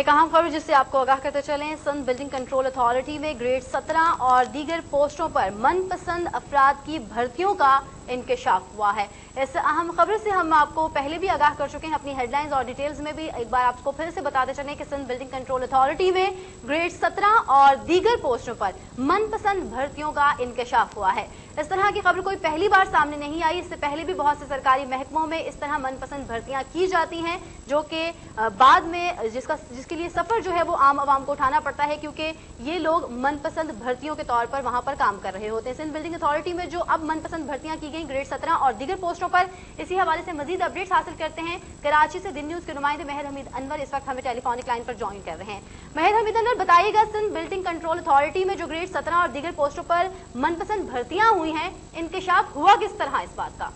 एक अहम खबर जिससे आपको आगाह करते चलें, सिंध बिल्डिंग कंट्रोल अथॉरिटी में ग्रेड 17 और दीगर पोस्टों पर मनपसंद अफराद की भर्तियों का इंकशाफ हुआ है। इस अहम खबर से हम आपको पहले भी आगाह कर चुके हैं अपनी हेडलाइंस और डिटेल्स में भी। एक बार आपको फिर से बताते चलें कि सिंध बिल्डिंग कंट्रोल अथॉरिटी में ग्रेड 17 और दीगर पोस्टों पर मनपसंद भर्तियों का इंकशाफ हुआ है। इस तरह की खबर कोई पहली बार सामने नहीं आई। इससे पहले भी बहुत से सरकारी महकमों में इस तरह मनपसंद भर्तियां की जाती हैं, जो कि बाद में जिसके लिए सफर जो है वो आम आवाम को उठाना पड़ता है, क्योंकि ये लोग मनपसंद भर्तियों के तौर पर वहां पर काम कर रहे होते हैं। सिंध बिल्डिंग अथॉरिटी में जो अब मनपसंद भर्तियां की गई ग्रेड 17 और दीगर पोस्टों पर, इसी हवाले से मजीद अपडेट्स हासिल करते हैं। कराची से दिन न्यूज के नुमाइंदे मेहर हमीद अनवर इस वक्त हमें टेलीफोनिक लाइन पर ज्वाइन कर रहे हैं। मेहर हमीद अनवर, बताइएगा, सिंध बिल्डिंग कंट्रोल अथॉरिटी में जो ग्रेड 17 और दीगर पोस्टों पर मनपसंद भर्तियां हुई हैं, इंकशाफ हुआ किस तरह इस बात का?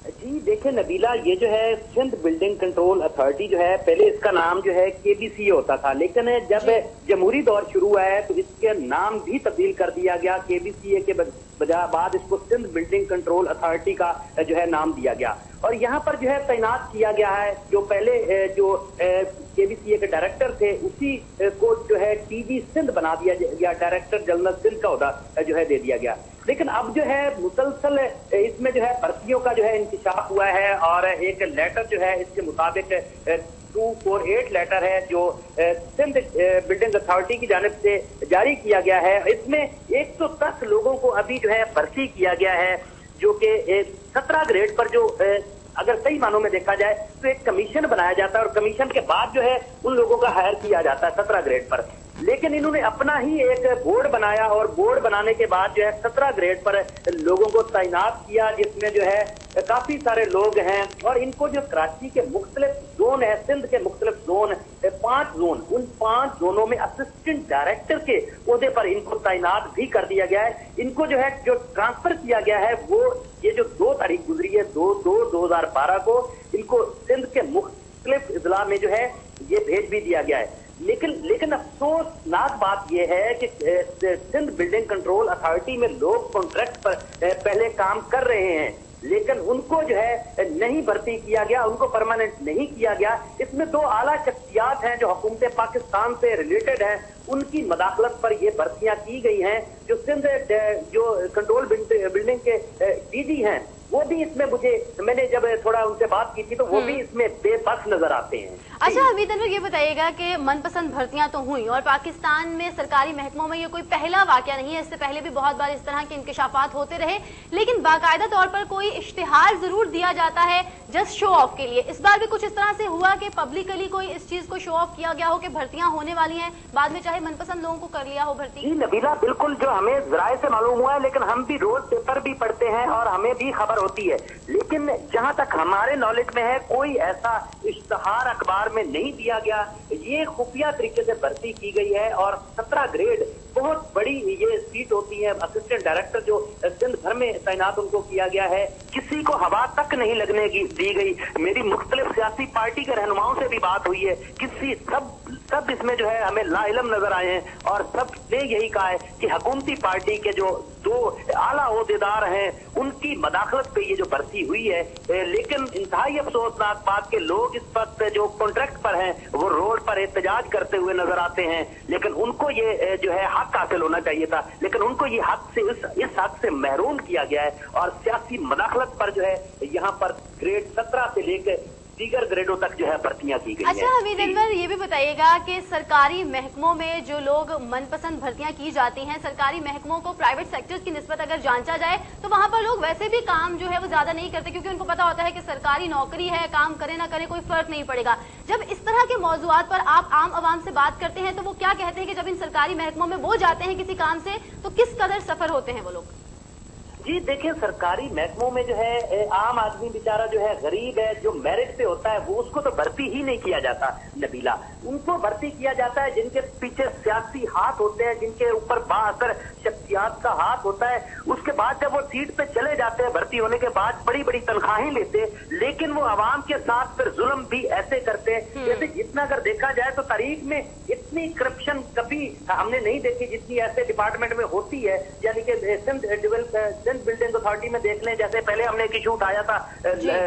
जी देखिए नबीला, ये जो है सिंध बिल्डिंग कंट्रोल अथॉरिटी जो है, पहले इसका नाम जो है केबीसीए होता था, लेकिन जब जमहूरी दौर शुरू हुआ है तो इसके नाम भी तब्दील कर दिया गया। केबीसीए के बाद इसको सिंध बिल्डिंग कंट्रोल अथॉरिटी का जो है नाम दिया गया और यहाँ पर जो है तैनात किया गया है। जो पहले जो केबीसीए के डायरेक्टर थे उसी को जो है टीवी सिंध बना दिया गया, डायरेक्टर जनरल सिंध का ओहदा जो है दे दिया गया। लेकिन अब जो है मुसलसल इसमें जो है भर्तियों का जो है इंकशाफ हुआ है और एक लेटर जो है इसके मुताबिक 248 लेटर है जो सिंध बिल्डिंग अथॉरिटी की जानिब से जारी किया गया है। इसमें 110 लोगों को अभी जो है भर्ती किया गया है, जो कि 17 ग्रेड पर जो अगर सही मानों में देखा जाए तो एक कमीशन बनाया जाता है और कमीशन के बाद जो है उन लोगों का हायर किया जाता है 17 ग्रेड पर। लेकिन इन्होंने अपना ही एक बोर्ड बनाया और बोर्ड बनाने के बाद जो है 17 ग्रेड पर लोगों को तैनात किया, जिसमें जो है काफी सारे लोग हैं और इनको जो कराची के मुख्तलिफ जोन है, सिंध के मुख्तलिफ जोन 5 जोन, उन 5 जोनों में असिस्टेंट डायरेक्टर के ओहदे पर इनको तैनात भी कर दिया गया है। इनको जो है जो ट्रांसफर किया गया है वो ये जो 2 तारीख गुजरी है 2/2/2012 को इनको सिंध के मुख्तलिफ इजला में जो है ये भेज भी दिया गया है। लेकिन अफसोसनाक बात यह है कि सिंध बिल्डिंग कंट्रोल अथॉरिटी में लोग कॉन्ट्रैक्ट पर पहले काम कर रहे हैं, लेकिन उनको जो है नहीं भर्ती किया गया, उनको परमानेंट नहीं किया गया। इसमें 2 आला शख्सियात हैं जो हुकूमत पाकिस्तान से रिलेटेड हैं, उनकी मदाखलत पर ये भर्तियां की गई हैं। जो सिंध जो कंट्रोल बिल्डिंग के डीजी हैं वो भी इसमें मैंने जब थोड़ा उनसे बात की थी तो वो भी इसमें बेबस नजर आते हैं। अच्छा हमीद अनवर, ये बताइएगा कि मनपसंद भर्तियां तो हुई और पाकिस्तान में सरकारी महकमों में ये कोई पहला वाकया नहीं है, इससे पहले भी बहुत बार इस तरह के इंकशाफात होते रहे, लेकिन बाकायदा तौर पर कोई इश्तिहार जरूर दिया जाता है जस्ट शो ऑफ के लिए। इस बार भी कुछ इस तरह से हुआ कि पब्लिकली कोई इस चीज को शो ऑफ किया गया हो कि भर्तियां होने वाली हैं, बाद में चाहे मनपसंद लोगों को कर लिया हो भर्ती? जी नबीला, बिल्कुल जो हमें जराए से मालूम हुआ है, लेकिन हम भी रोज पेपर भी पढ़ते हैं और हमें भी खबर होती है, लेकिन जहां तक हमारे नॉलेज में है कोई ऐसा इश्तहार अखबार में नहीं दिया गया। ये खुफिया तरीके से भर्ती की गई है और 17 ग्रेड बहुत बड़ी ये सीट होती है। असिस्टेंट डायरेक्टर जो सिंध भर में तैनात उनको किया गया है, किसी को हवा तक नहीं लगने दी गई। मेरी मुख्तलिफ सियासी पार्टी के रहनुमाओं से भी बात हुई है, किसी सब इसमें जो है हमें लाइलम नजर आए हैं और सबने यही कहा है कि हुकूमती पार्टी के जो 2 आला ओहदेदार हैं उनकी मदाखलत पे ये जो भर्ती हुई है। लेकिन इंतहाई अफसोसनाक बात के लोग इस वक्त जो कॉन्ट्रैक्ट पर हैं वो रोड पर एहतजाज करते हुए नजर आते हैं, लेकिन उनको ये जो है हक हासिल होना चाहिए था, लेकिन उनको ये हक से इस हक से महरूम किया गया है और सियासी मदाखलत पर जो है यहाँ पर ग्रेड 17 से लेकर दीगर ग्रेडों तक जो है भर्तियां की गई। अच्छा हमीद अनवर, ये भी बताइएगा कि सरकारी महकमों में जो लोग मनपसंद भर्तियां की जाती हैं, सरकारी महकमों को प्राइवेट सेक्टर्स की निस्बत अगर जांचा जाए तो वहां पर लोग वैसे भी काम जो है वो ज्यादा नहीं करते, क्योंकि उनको पता होता है कि सरकारी नौकरी है, काम करे ना करे कोई फर्क नहीं पड़ेगा। जब इस तरह के मौजूआत पर आप आम आवाम से बात करते हैं तो वो क्या कहते हैं कि जब इन सरकारी महकमों में वो जाते हैं किसी काम से तो किस कदर सफर होते हैं वो लोग? जी देखिए, सरकारी महकमों में जो है आम आदमी बेचारा जो है गरीब है, जो मेरिट पे होता है वो उसको तो भर्ती ही नहीं किया जाता नबीला। उनको भर्ती किया जाता है जिनके पीछे सियासी हाथ होते हैं, जिनके ऊपर बाअसर शख्सियात का हाथ होता है। उसके बाद जब वो सीट पे चले जाते हैं भर्ती होने के बाद बड़ी बड़ी तनख्वाहें लेते, लेकिन वो आवाम के साथ फिर जुल्म भी ऐसे करते हैं जैसे जितना अगर देखा जाए तो तारीख में इतनी करप्शन कभी हमने नहीं देखी जितनी ऐसे डिपार्टमेंट में होती है। यानी कि सिंध बिल्डिंग अथॉरिटी में देख लें, जैसे पहले हमने एक इशू उठाया था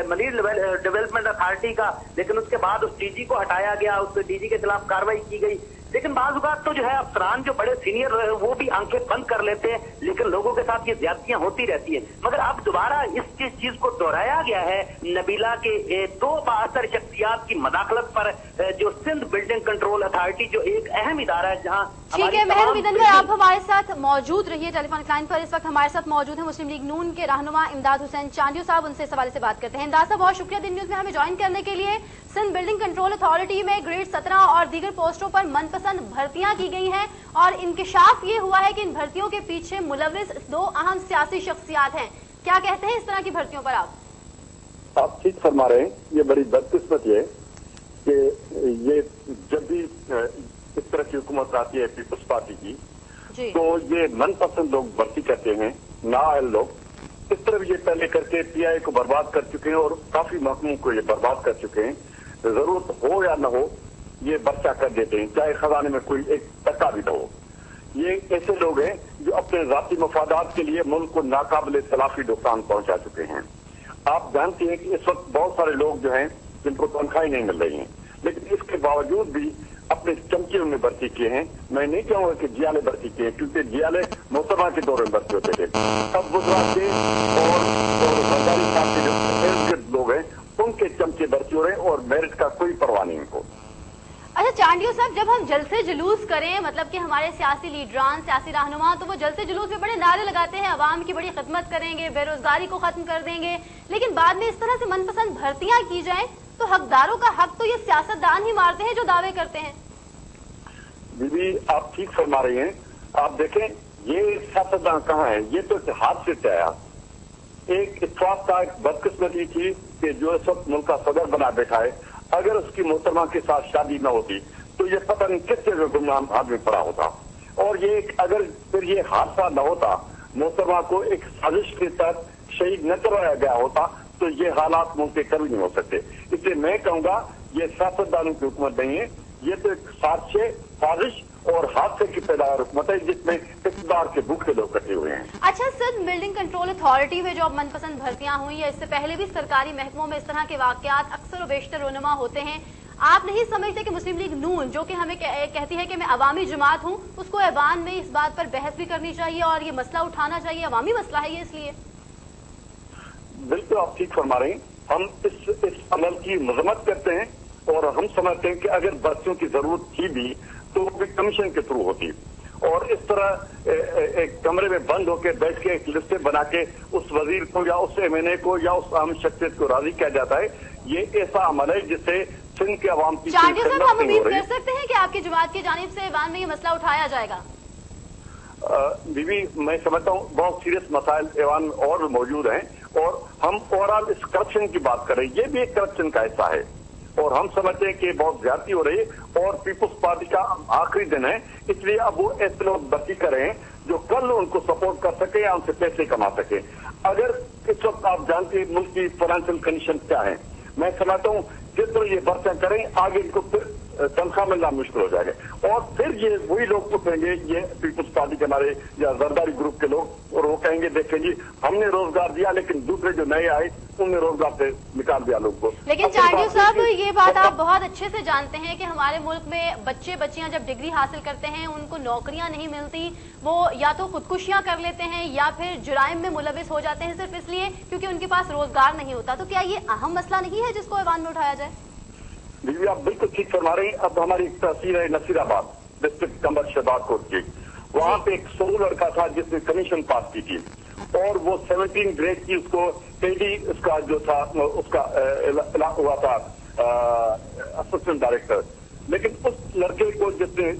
मरीन डेवलपमेंट अथॉरिटी का, लेकिन उसके बाद उस डीजी को हटाया गया, उस डीजी के खिलाफ कार्रवाई की गई। लेकिन बाज़ तो जो है अफसरान जो बड़े सीनियर वो भी आंखें बंद कर लेते हैं, लेकिन लोगों के साथ ये ज्यादतियां होती रहती है। मगर अब दोबारा इस चीज को दोहराया गया है नबीला के 2 बाअसर शख्सियात की मदाखलत पर, जो सिंध बिल्डिंग कंट्रोल अथॉरिटी जो एक अहम इदारा है जहां। ठीक है मेहर मिदन भाई, आप हमारे साथ मौजूद रहिए टेलीफोनिक लाइन पर। इस वक्त हमारे साथ मौजूद है मुस्लिम लीग नून के रहनुमा इमदाद हुसैन चांडियो साहब, उनसे इस हवाले से बात करते हैं। इमदाद साहब बहुत शुक्रिया दिन न्यूज में हमें ज्वाइन करने के लिए। सिंध बिल्डिंग कंट्रोल अथॉरिटी में ग्रेड 17 और दीगर पोस्टों पर मनपसंद भर्तियां की गई हैं और इंकशाफ ये हुआ है कि इन भर्तियों के पीछे मुलविस 2 अहम सियासी शख्सियात हैं। क्या कहते हैं इस तरह की भर्तियों पर आप ठीक फरमा रहे हैं। ये बड़ी बदकिस्मती है कि ये जब भी इस तरह की हुकूमत आती है पीपल्स पार्टी की, तो ये मनपसंद लोग भर्ती करते हैं, नाअहल लोग। इस तरह ये पहले करके पीआई को बर्बाद कर चुके हैं और काफी महकमों को ये बर्बाद कर चुके हैं। जरूरत हो या न हो ये बर्चा कर देते हैं, चाहे खजाने में कोई 1 टका भी न हो। ये ऐसे लोग हैं जो अपने जाती मफादात के लिए मुल्क को नाकाबिले तलाफी नुकसान पहुंचा चुके हैं। आप जानते हैं कि इस वक्त बहुत सारे लोग जो हैं जिनको तनख्वाही नहीं मिल रही हैं, लेकिन इसके बावजूद भी अपने चमचे में भर्ती किए हैं। मैं नहीं चाहूंगा कि जियाले भर्ती किए, क्योंकि जियाले मोहतरमा के दौर में भर्ती होते थे। अब गुजरात के और सरकारी साहब के जो लोग हैं उनके चमचे भर्ती हो रहे हैं और मेरिट का कोई परवाह नहीं इनको। अच्छा चांडियो साहब, जब हम जलसे जुलूस करें, मतलब कि हमारे सियासी लीडरान, सियासी रहनुमा, तो वो जलसे जुलूस में बड़े नारे लगाते हैं, अवाम की बड़ी खिदमत करेंगे, बेरोजगारी को खत्म कर देंगे, लेकिन बाद में इस तरह से मनपसंद भर्तियां की जाएं तो हकदारों का हक तो ये सियासतदान ही मारते हैं जो दावे करते हैं। बीबी आप ठीक फरमा रही हैं। आप देखें ये सियासतदान कहाँ है, ये तो हाथ से आया। एक इत्तेफाक का एक बदकिस्मती थी कि जो इस वक्त मुल्क का सदर बना बैठा है, अगर उसकी मोहतरमा के साथ शादी न होती तो ये पता नहीं किस जगह गुमनाम आदमी पड़ा होता। और ये अगर फिर ये हादसा न होता, मोहतरमा को एक साजिश के तहत शहीद न करवाया गया होता, तो ये हालात मुमकिन कभी नहीं हो सकते। इसलिए मैं कहूंगा ये सियासतदानों की हुकूमत नहीं है, ये तो एक साजिश और हादसे की पैदावार हुकूमत है जिसमें इक़्तिदार के भूखे लोग कटे हुए हैं। अच्छा, सिंध बिल्डिंग कंट्रोल अथॉरिटी में जो अब मनपसंद भर्तियां हुई या इससे पहले भी सरकारी महकमों में इस तरह के वाकयात अक्सर और बेशतर रोनुमा होते हैं, आप नहीं समझते कि मुस्लिम लीग नून जो कि हमें कहती है कि मैं अवामी जमात हूं, उसको ऐवान में इस बात पर बहस भी करनी चाहिए और ये मसला उठाना चाहिए? अवामी मसला है ये, इसलिए। बिल्कुल आप ठीक फरमा रहे हैं। हम इस अमल की मजम्मत करते हैं और हम समझते हैं कि अगर भर्तियों की जरूरत थी भी तो वो भी कमीशन के थ्रू होती, और इस तरह एक कमरे में बंद होकर बैठ के एक लिस्टें बना के उस वजीर को या उस एमएनए को या उस अहम शख्सियत को राजी किया जाता है, ये ऐसा अमल है जिससे सिंध के अवाम की चांडियो साहब, हम उम्मीद कर सकते हैं कि आपकी जमात की जानिब से ऐवान में ये मसला उठाया जाएगा? बीबी मैं समझता हूँ बहुत सीरियस मसाइल ऐवान में और भी मौजूद हैं, और हम ओवरऑल इस करप्शन की बात करें, ये भी एक करप्शन का हिस्सा है और हम समझते हैं कि बहुत ज्यादती हो रही है और पीपुल्स पार्टी का आखिरी दिन है, इसलिए अब वो ऐसे लोग भर्ती करें जो कल उनको सपोर्ट कर सके या उनसे पैसे कमा सके। अगर इस वक्त आप जानते हैं मुल्क की फाइनेंशियल कंडीशन क्या है, मैं समझता हूँ जिस तरह ये भर्तियां करें आगे इनको फिर तनख्वाह मिलना मुश्किल हो जाएगा और फिर ये वही लोग उठेंगे, ये पीपुल्स पार्टी के हमारे या जरदारी ग्रुप के लोग, और वो कहेंगे देखें जी हमने रोजगार दिया लेकिन दूसरे जो नए आए उनने रोजगार से निकाल दिया लोग को। लेकिन चांडियो साहब ये बात आप बहुत अच्छे से जानते हैं कि हमारे मुल्क में बच्चे बच्चियां जब डिग्री हासिल करते हैं उनको नौकरियां नहीं मिलती, वो या तो खुदकुशियां कर लेते हैं या फिर जुराइम में मुलविस हो जाते हैं सिर्फ इसलिए क्योंकि उनके पास रोजगार नहीं होता। तो क्या ये अहम मसला नहीं है जिसको ऐवान में उठाया जाए? दीदी आप बिल्कुल ठीक फरमा रही हैं। अब हमारी एक तहसील है नसीराबाद डिस्ट्रिक्ट कमर शहबादकोट की, वहाँ पे एक 16 लड़का था जिसने कमीशन पास की थी और वो 17 ग्रेड की उसको एडी उसका जो था उसका हुआ था असिस्टेंट डायरेक्टर, लेकिन उस लड़के को जिसने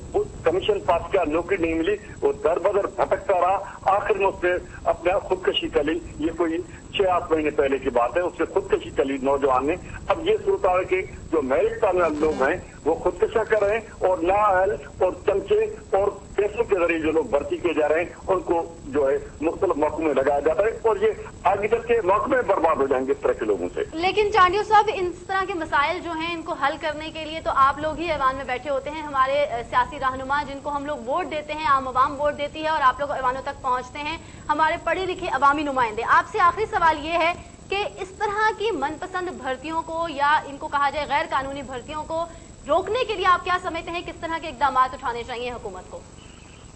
कमीशन पास किया नौकरी नहीं मिली, वो दर बदर भटकता रहा, आखिर में उसने अपने खुदकशी कर ली। ये कोई 6-8 महीने पहले की बात है, उससे खुदकशी कर ली नौजवान ने। अब ये सूरत है कि जो मेरिट पाने लोग हैं वो खुदकशा कर रहे हैं और नाअहल और चमचे और पैसों के जरिए जो लोग भर्ती किए जा रहे हैं उनको जो है मुख्तलिफ महकमे में लगाया जाता है और ये आगे चल के महकमे बर्बाद हो जाएंगे इस तरह के लोगों से। लेकिन चांडियो साहब, इस तरह के मसाइल जो हैं इनको हल करने के लिए तो आप लोग ही ऐवान में बैठे होते हैं, हमारे सियासी रहनुमा जिनको हम लोग वोट देते हैं, आम आवाम वोट देती है और आप लोग ऐवानों तक पहुंचते हैं, हमारे पढ़े लिखे अवामी नुमाइंदे। आपसे आखिरी सवाल ये है कि इस तरह की मनपसंद भर्तियों को या इनको कहा जाए गैर कानूनी भर्तियों को रोकने के लिए आप क्या समझते हैं, किस तरह के इकदाम उठाने चाहिए हुकूमत को?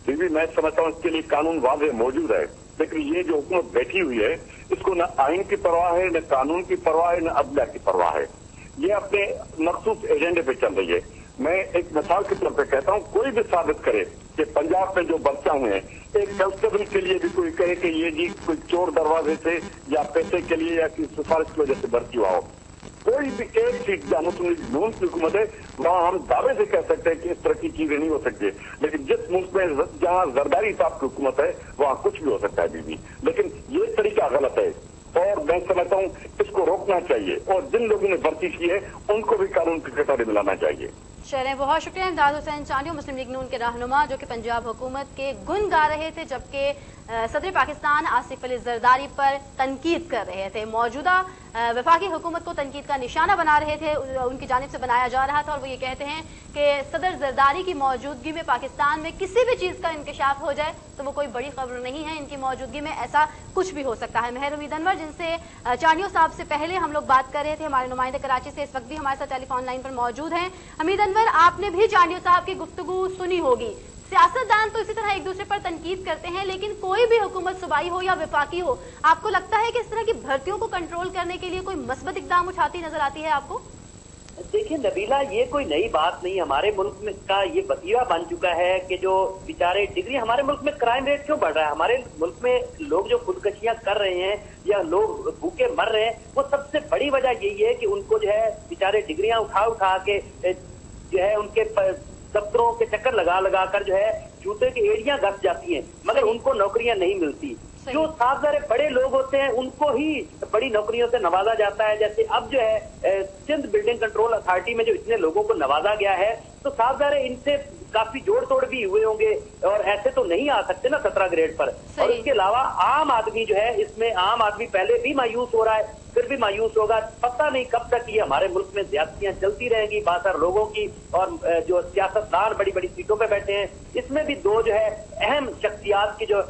दीदी, मैं समझता हूँ इसके लिए कानून वाज़ेह मौजूद है, लेकिन ये जो हुकूमत बैठी हुई है इसको न आइन की परवाह है, न कानून की परवाह है, न अदलिया की परवाह है। ये अपने मखसूस एजेंडे पे चल रही है। मैं एक मिसाल के तौर पे कहता हूँ, कोई भी साबित करे कि पंजाब में जो बच्चा हुए हैं, एक कांस्टेबल के लिए भी कोई कहे कि ये जी कोई चोर दरवाजे से या पैसे के लिए या किसी सिफारिश की वजह से भर्ती हुआ हो, कोई भी एक सीट जहां मुस्लिम लीग नून की हुकूमत है वहां हम दावे से कह सकते हैं कि इस तरह की चीजें नहीं हो सकती। लेकिन जिस मुल्क में जहां जरदारी साहब की हुकूमत है वहां कुछ भी हो सकता है बीबी, लेकिन ये तरीका गलत है और मैं समझता हूँ इसको रोकना चाहिए और जिन लोगों ने भर्ती की है उनको भी कानून के कटोरे में लाना चाहिए। चलें, बहुत शुक्रिया इमदाद हुसैन चांडियो, मुस्लिम लीग नून के रहनुमा, जो कि पंजाब हुकूमत के गुण गा रहे थे जबकि सदर पाकिस्तान आसिफ अली जरदारी पर तनकीद कर रहे थे। मौजूदा वफाकी हुकूमत को तनकीद का निशाना बना रहे थे, उनकी जानिब से बनाया जा रहा था और वो ये कहते हैं कि सदर जरदारी की मौजूदगी में पाकिस्तान में किसी भी चीज़ का इंकशाफ हो जाए तो वो कोई बड़ी खबर नहीं है, इनकी मौजूदगी में ऐसा कुछ भी हो सकता है। मेहर उम्मीद अनवर, जिनसे चांडियो साहब से पहले हम लोग बात कर रहे थे, हमारे नुमाइंदे कराची से इस वक्त भी हमारे साथ टेलीफोन लाइन पर मौजूद हैं। हमीद अनवर, आपने भी चांडियो साहब की गुफ्तगू सुनी होगी। सियासतदान तो इसी तरह एक दूसरे पर तनकीद करते हैं, लेकिन कोई भी हुकूमत सूबाई हो या वफाकी हो, आपको लगता है कि इस तरह की भर्तियों को कंट्रोल करने के लिए कोई मस्बत इकदाम उठाती नजर आती है आपको? देखिए नबीला, ये कोई नई बात नहीं, हमारे मुल्क में का ये वतीरा बन चुका है कि जो बेचारे डिग्री, हमारे मुल्क में क्राइम रेट क्यों बढ़ रहा है? हमारे मुल्क में लोग जो खुदकशियां कर रहे हैं या लोग भूखे मर रहे हैं, वो सबसे बड़ी वजह यही है कि उनको जो है बेचारे डिग्रियां उठा उठा के जो है उनके दफ्तरों के चक्कर लगा लगा कर जो है जूते की एड़ियां घस जाती हैं, मगर उनको नौकरियां नहीं मिलती। जो साफ ज़ाहिर बड़े लोग होते हैं उनको ही बड़ी नौकरियों से नवाजा जाता है। जैसे अब जो है सिंध बिल्डिंग कंट्रोल अथॉरिटी में जो इतने लोगों को नवाजा गया है, तो साफ ज़ाहिर इनसे काफी जोड़ तोड़ भी हुए होंगे और ऐसे तो नहीं आ सकते ना 17 ग्रेड पर। और इसके अलावा आम आदमी जो है, इसमें आम आदमी पहले भी मायूस हो रहा है, फिर भी मायूस होगा। पता नहीं कब तक ये हमारे मुल्क में ज्यादतियां चलती रहेंगी बासर लोगों की, और जो सियासतदान बड़ी बड़ी सीटों पे बैठे हैं, इसमें भी दो जो है अहम शख्सियात की जो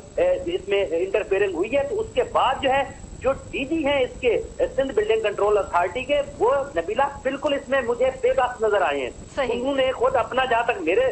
इसमें इंटरफेयरिंग हुई है, तो उसके बाद जो है जो डीजी हैं इसके सिंध बिल्डिंग कंट्रोल अथॉरिटी के, वो नबीला बिल्कुल इसमें मुझे बेबस नजर आए हैं। उन्होंने खुद अपना, जहां तक मेरे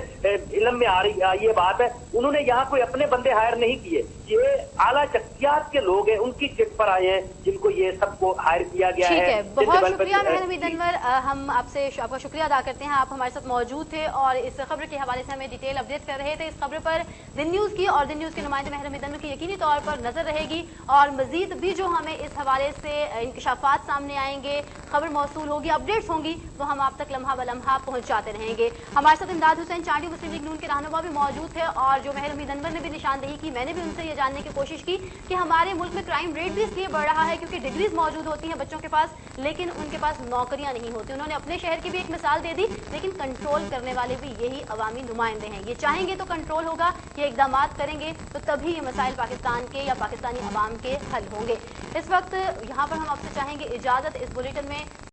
इल्म में आ रही ये बात है, उन्होंने यहाँ कोई अपने बंदे हायर नहीं किए, ये आला शख्सियात के लोग हैं, उनकी चिट पर आए हैं जिनको ये सबको हायर किया गया है। बहुत शुक्रिया मेहर उम्मीद अनवर, हम आपका शुक्रिया अदा करते हैं, आप हमारे साथ मौजूद थे और इस खबर के हवाले से हमें डिटेल अपडेट कर रहे थे। इस खबर पर दिन न्यूज की और दिन न्यूज के नुमाइंदे मेहर उम्मीद अनवर की यकीनी तौर पर नजर रहेगी और मजीद भी जो हमें इस हवाले से इंकशाफात सामने आएंगे, खबर मौसूल होगी, अपडेट्स होंगी, वो हम आप तक लम्हा ब लम्हा पहुंचाते रहेंगे। हमारे साथ इमदाद हुसैन चांडियो, मुस्लिम लीग नून के रहनुमा भी मौजूद थे और जो मेहर उम्मीद अनवर ने भी निशानदेही की, मैंने भी उनसे ये जानने की कोशिश की कि हमारे मुल्क में क्राइम रेट भी इसलिए बढ़ रहा है क्योंकि डिग्रीज मौजूद होती हैं बच्चों के पास, लेकिन उनके पास नौकरियां नहीं होती। उन्होंने अपने शहर की भी एक मिसाल दे दी, लेकिन कंट्रोल करने वाले भी यही अवामी नुमाइंदे हैं। ये चाहेंगे तो कंट्रोल होगा, ये इकदाम करेंगे तो तभी ये मसाइल पाकिस्तान के या पाकिस्तानी अवाम के हल होंगे। इस वक्त यहाँ पर हम आपसे चाहेंगे इजाजत इस बुलेटिन में।